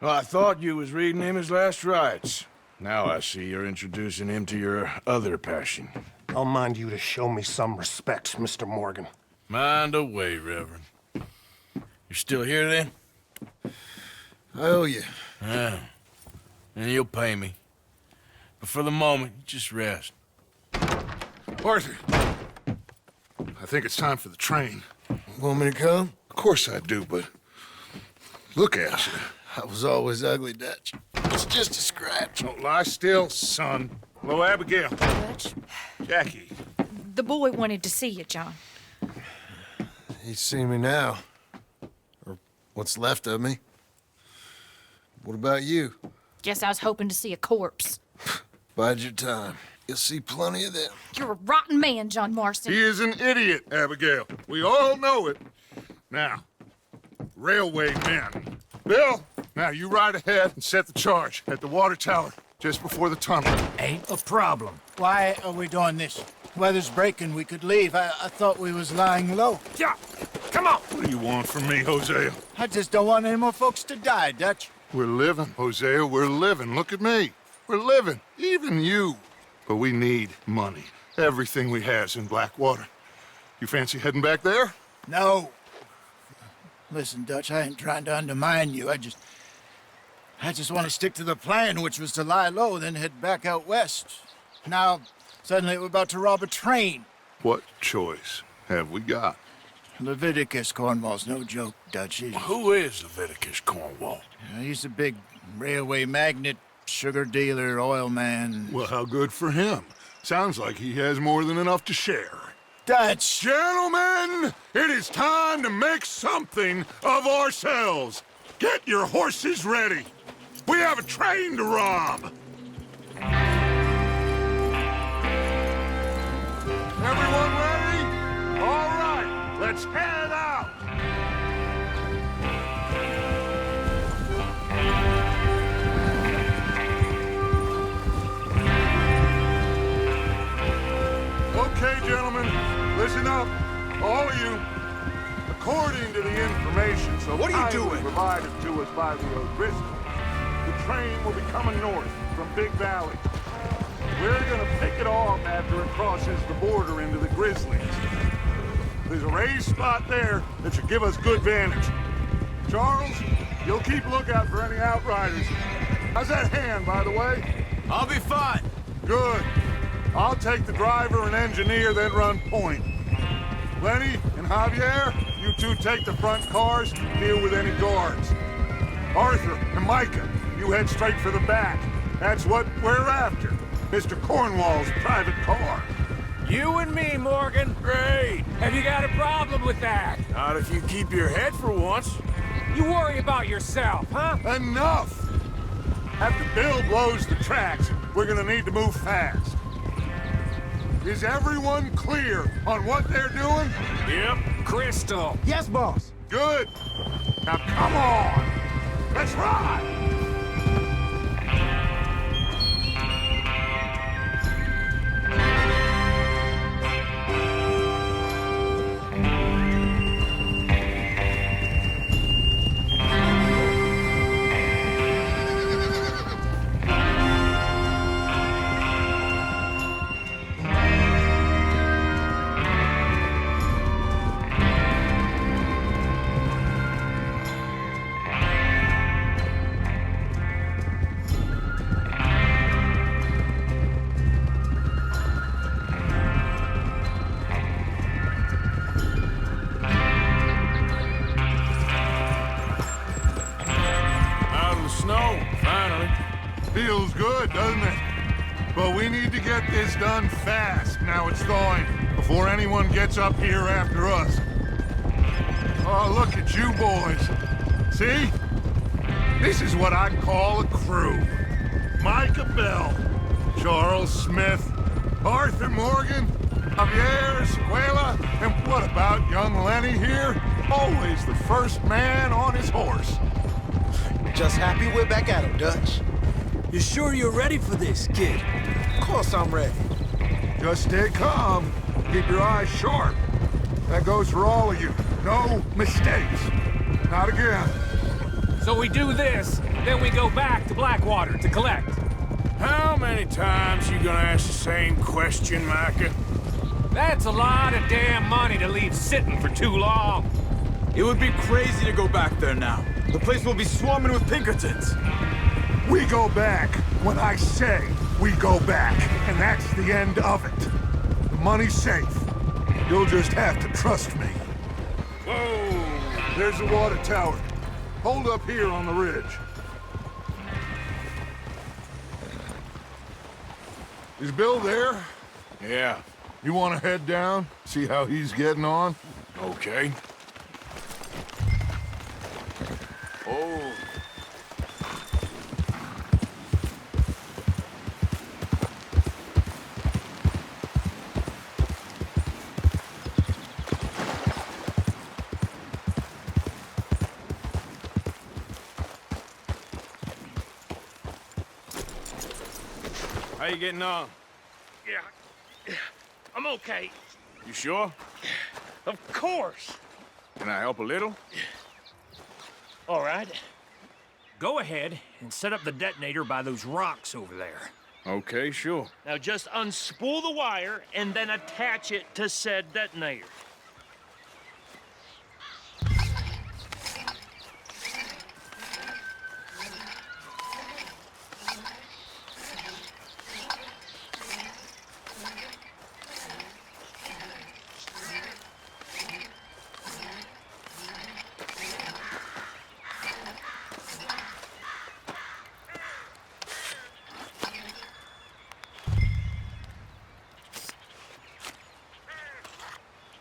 Well, I thought you was reading him his last rites. Now I see you're introducing him to your other passion. I'll mind you to show me some respect, Mr. Morgan. Mind away, Reverend. You're still here, then? I owe you. Yeah. And you'll pay me. But for the moment, just rest. Arthur, I think it's time for the train. Want me to come? Of course I do, but look at you. I was always ugly, Dutch. It's just a scratch. Don't lie still, son. Hello, Abigail. Dutch, Jackie. the boy wanted to see you, John. He's seen me now. Or what's left of me. What about you? Guess I was hoping to see a corpse. Bide your time. You'll see plenty of them. You're a rotten man, John Marston. He is an idiot, Abigail. We all know it. Now, railway men. Bill, now you ride ahead and set the charge at the water tower just before the tunnel. Ain't a problem. Why are we doing this? Weather's breaking, we could leave. I thought we was lying low. Yeah, come on. What do you want from me, Hosea? I just don't want any more folks to die, Dutch. We're living, Hosea, we're living. Look at me. We're living, even you. But we need money. Everything we has in Blackwater. You fancy heading back there? No. Listen, Dutch, I ain't trying to undermine you. I just want to stick to the plan, which was to lie low, then head back out west. Now, suddenly we're about to rob a train. What choice have we got? Leviticus Cornwall's no joke, Dutch. Who is Leviticus Cornwall? He's a big railway magnate, sugar dealer, oil man. Well, how good for him. Sounds like he has more than enough to share. Dutch! Gentlemen, it is time to make something of ourselves. Get your horses ready. We have a train to rob. Everyone ready? All right, let's head out. Okay, gentlemen, listen up, all of you. According to the information so What are you kindly doing? provided to us by the O'Driscoll, the train will be coming north from Big Valley. We're gonna pick it off after it crosses the border into the Grizzlies. There's a raised spot there that should give us good vantage. Charles, you'll keep lookout for any outriders. How's that hand, by the way? I'll be fine. Good. I'll take the driver and engineer, then run point. Lenny and Javier, you two take the front cars, deal with any guards. Arthur and Micah, you head straight for the back. That's what we're after. Mr. Cornwall's private car. You and me, Morgan. Great. Have you got a problem with that? Not if you keep your head for once. You worry about yourself, huh? Enough! After Bill blows the tracks, we're gonna need to move fast. Is everyone clear on what they're doing? Yep. Crystal. Yes, boss. Good. Now come on. Let's ride. Feels good, doesn't it? But we need to get this done fast, now it's thawing, before anyone gets up here after us. Oh, look at you boys. See? This is what I call a crew. Micah Bell, Charles Smith, Arthur Morgan, Javier Escuela, and what about young Lenny here? Always the first man on his horse. Just happy we're back at him, Dutch. You sure you're ready for this, kid? Of course I'm ready. Just stay calm. Keep your eyes sharp. That goes for all of you. No mistakes. Not again. So we do this, Then we go back to Blackwater to collect. How many times you gonna ask the same question, Micah? That's a lot of damn money to leave sitting for too long. It would be crazy to go back there now. The place will be swarming with Pinkertons. We go back when I say we go back, and that's the end of it. The money's safe. You'll just have to trust me. Whoa! There's the water tower. Hold up here on the ridge. Is Bill there? Yeah, You want to head down, see how he's getting on? okay. Oh. How you getting on? Yeah, I'm okay. You sure? Of course. Can I help a little? All right. Go ahead and set up the detonator by those rocks over there. Okay, sure. Now just unspool the wire and then attach it to said detonator.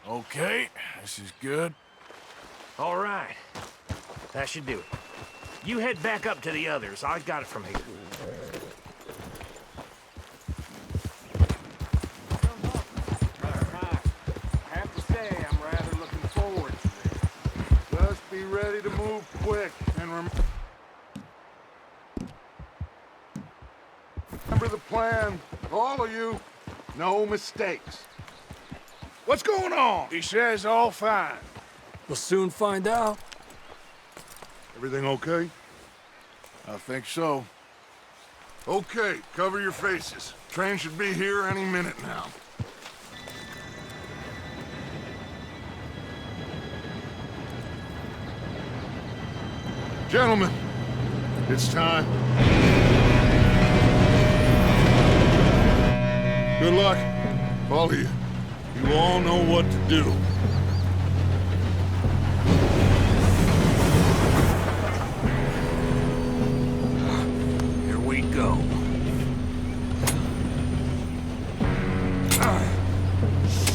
Okay, this is good. All right. That should do it. You head back up to the others. I got it from here. I have to say, I'm rather looking forward to this. Just be ready to move quick, and remember the plan, all of you. No mistakes. What's going on? He says all fine. We'll soon find out. Everything okay? I think so. Okay, cover your faces. Train should be here any minute now. Gentlemen, it's time. Good luck, all of you. You all know what to do. Here we go.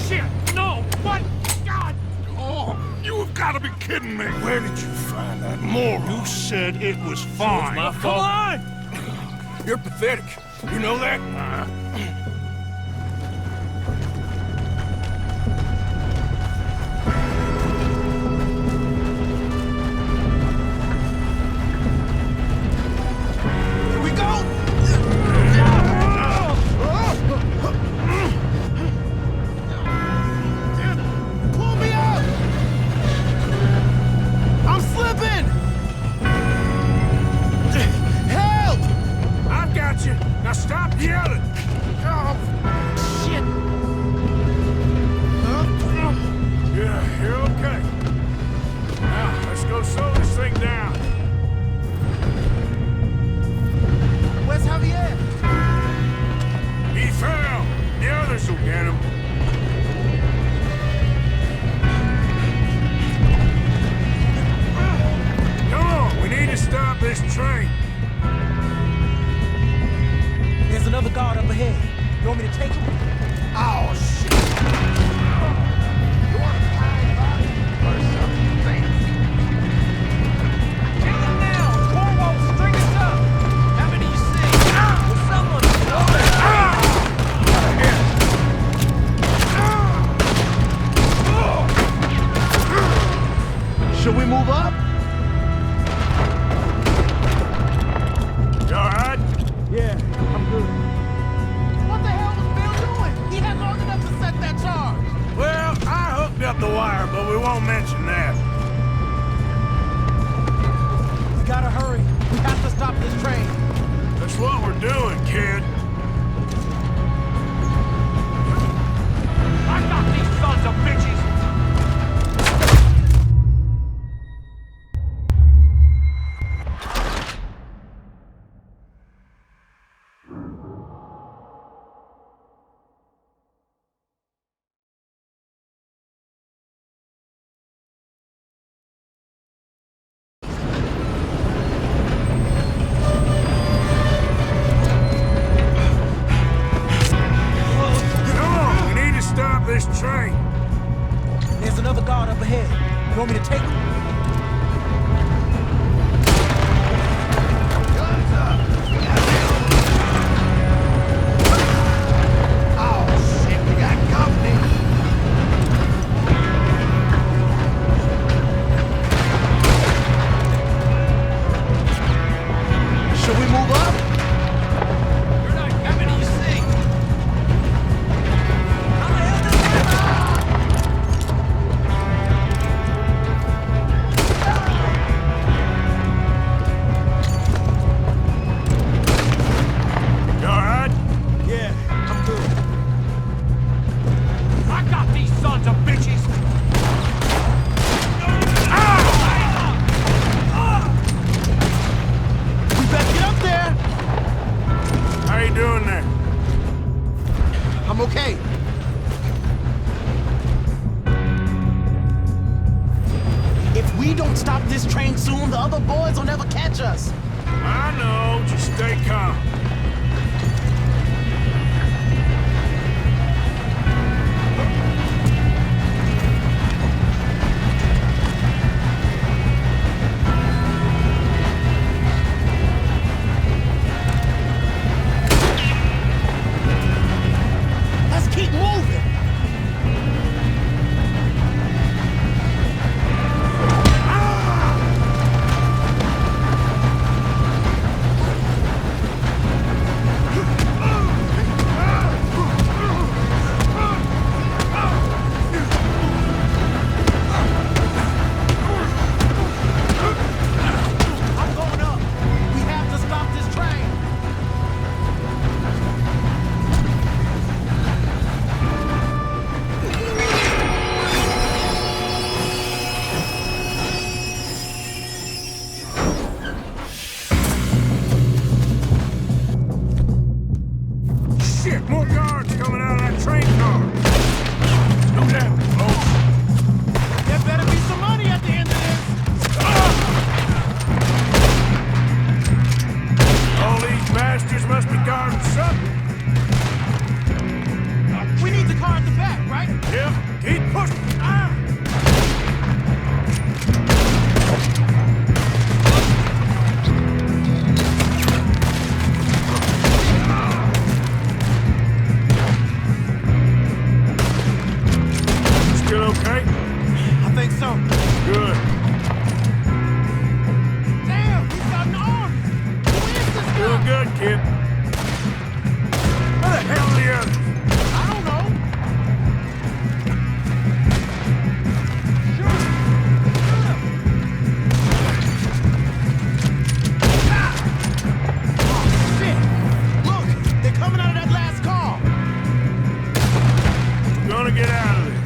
Shit! No! What? God! Oh, you have got to be kidding me! Where did you find that moron? You said it was fine. My Come fault. on! You're pathetic. You know that? Here we go! Pull me up! I'm slipping! Help! I've got you. Now stop yelling. Shit. Yeah, you're okay. Now, let's go slow this thing down. Where's Javier? He fell. The others will get him. Come on, we need to stop this train. There's another guard up ahead. You want me to take him? Oh, shit! You want to hide body or something fancy? Kill him now! Corvo, string us up! How many you see? Will someone... Should we move up? You all right? Yeah, I'm good. What the hell was Bill doing? He had long enough to set that charge. Well, I hooked up the wire, but we won't mention that. We gotta hurry. We have to stop stop this train soon, the other boys will never catch us. I know, just stay calm. Let's keep moving. I'm going up. We have to stop this train. Shit, more guards coming out of that train car. No damage, folks. There better be some money at the end of this. All these bastards must be guarding something. We need the car at the back, right? Yeah, keep pushing. Ah! Still okay? I think so. Good. Damn, he's got an army. Who is this guy? Doing good, kid. Where the hell are the others? I don't know. Shit! Look, they're coming out of that last car. We're gonna get out of this.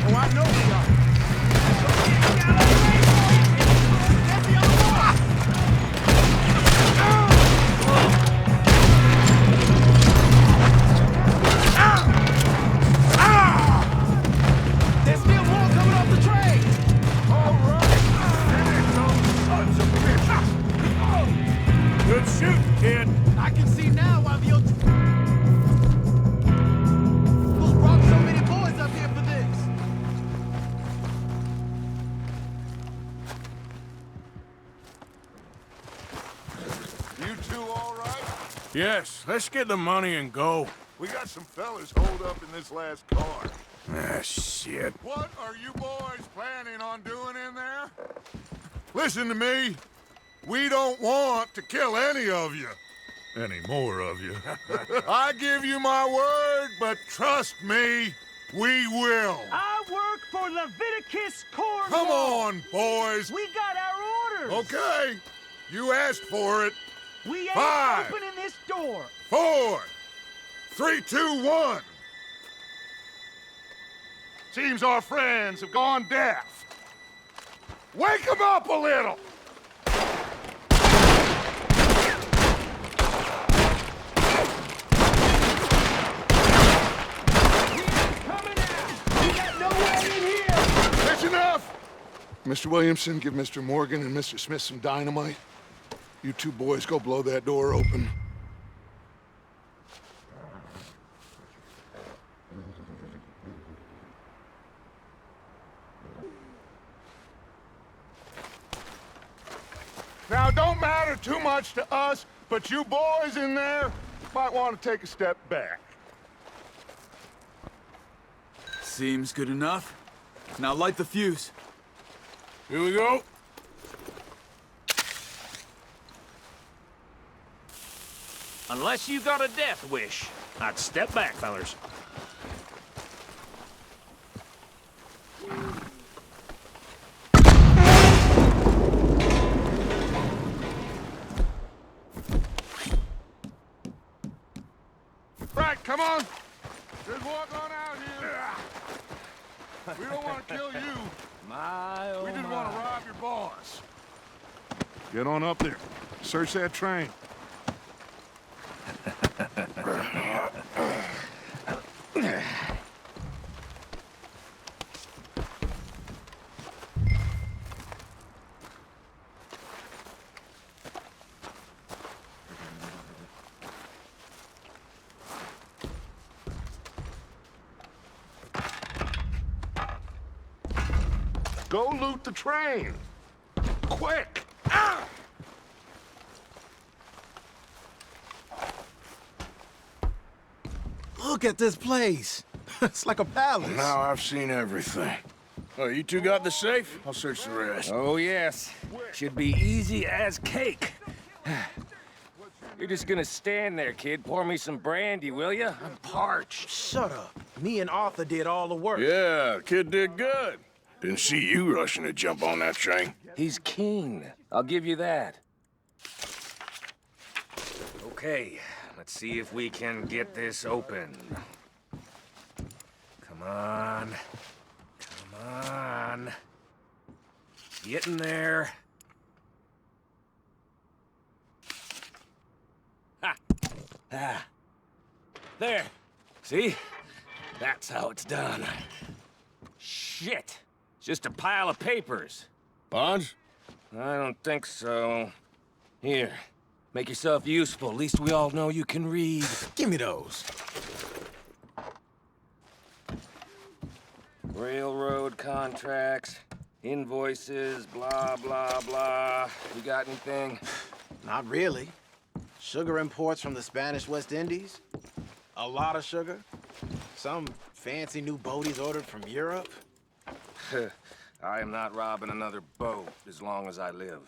Oh, I know they are. There's the other boy. There's still more coming off the train. All right. Sons of bitches. Good shooting, kid. I can see now why the old who's brought so many boys up here for this. You two all right? Yes, let's get the money and go. We got some fellas holed up in this last car. Ah, shit. What are you boys planning on doing in there? Listen to me. We don't want to kill any of you. Any more of you. I give you my word, but trust me, we will. I work for Leviticus Cornwall. Come on, boys. We got our orders. Okay. You asked for it. We ain't 5, opening this door. 4, 3, 2, 1. Seems our friends have gone deaf. Wake them up a little. Coming out. We got nowhere in here. That's enough! Mr. Williamson, give Mr. Morgan and Mr. Smith some dynamite. You two boys go blow that door open. Now, it don't matter too much to us, but you boys in there might want to take a step back. Seems good enough. Now light the fuse. Here we go. Unless you got a death wish, I'd step back, fellers. Right, come on. Just walk on out here. We don't want to kill you. My, oh We just my. want to rob your boss. Get on up there. Search that train. Go loot the train. Quick! Look at this place. It's like a palace. Now I've seen everything. Oh, you two got the safe? I'll search the rest. Oh, yes. Should be easy as cake. You're just gonna stand there, kid. Pour me some brandy, will you? I'm parched. Shut up. Me and Arthur did all the work. Yeah, the kid did good. Didn't see you rushing to jump on that train. He's keen. I'll give you that. Okay, let's see if we can get this open. Come on. Come on. Get in there. Ha! Ah. There. See? That's how it's done. Shit. It's just a pile of papers. Bonds? I don't think so. Here. Make yourself useful. At least we all know you can read. Give me those. Railroad contracts, invoices, blah, blah, blah. You got anything? Not really. Sugar imports from the Spanish West Indies. A lot of sugar. Some fancy new boat he's ordered from Europe. I am not robbing another boat as long as I live.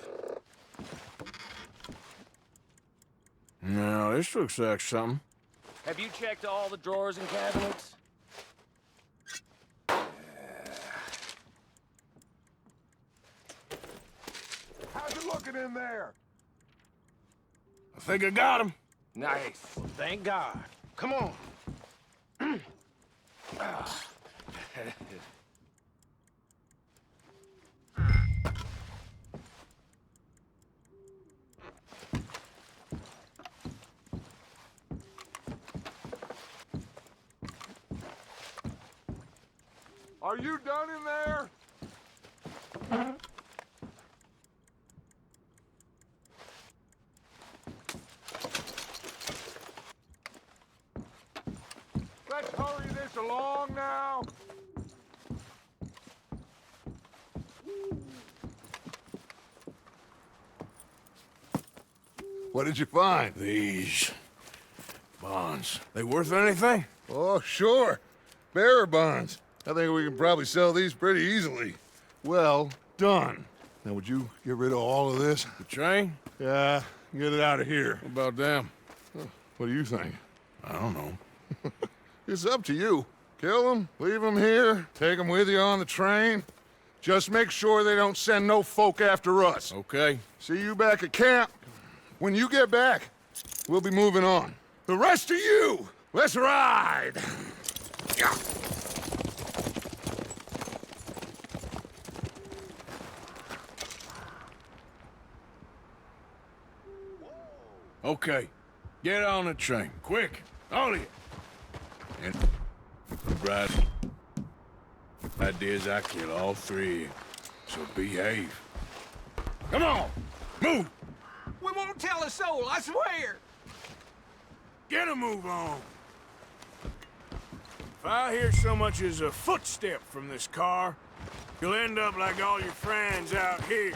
No, this looks like something. Have you checked all the drawers and cabinets? How's it looking in there? I think I got him. Nice. Thank God. Come on. Are you done in there? Let's hurry this along now. What did you find? These bonds. They worth anything? Oh, sure. Bearer bonds. I think we can probably sell these pretty easily. Well done. Now, would you get rid of all of this? The train? Yeah, get it out of here. What about them? What do you think? I don't know. It's up to you. Kill them, leave them here, take them with you on the train. Just make sure they don't send no folk after us. Okay. See you back at camp. When you get back, we'll be moving on. The rest of you, let's ride! Yeah. Okay. Get on the train. Quick. All of you. And right. Idea is I kill all three of you. So behave. Come on! Move! We won't tell a soul, I swear. Get a move on! If I hear so much as a footstep from this car, you'll end up like all your friends out here.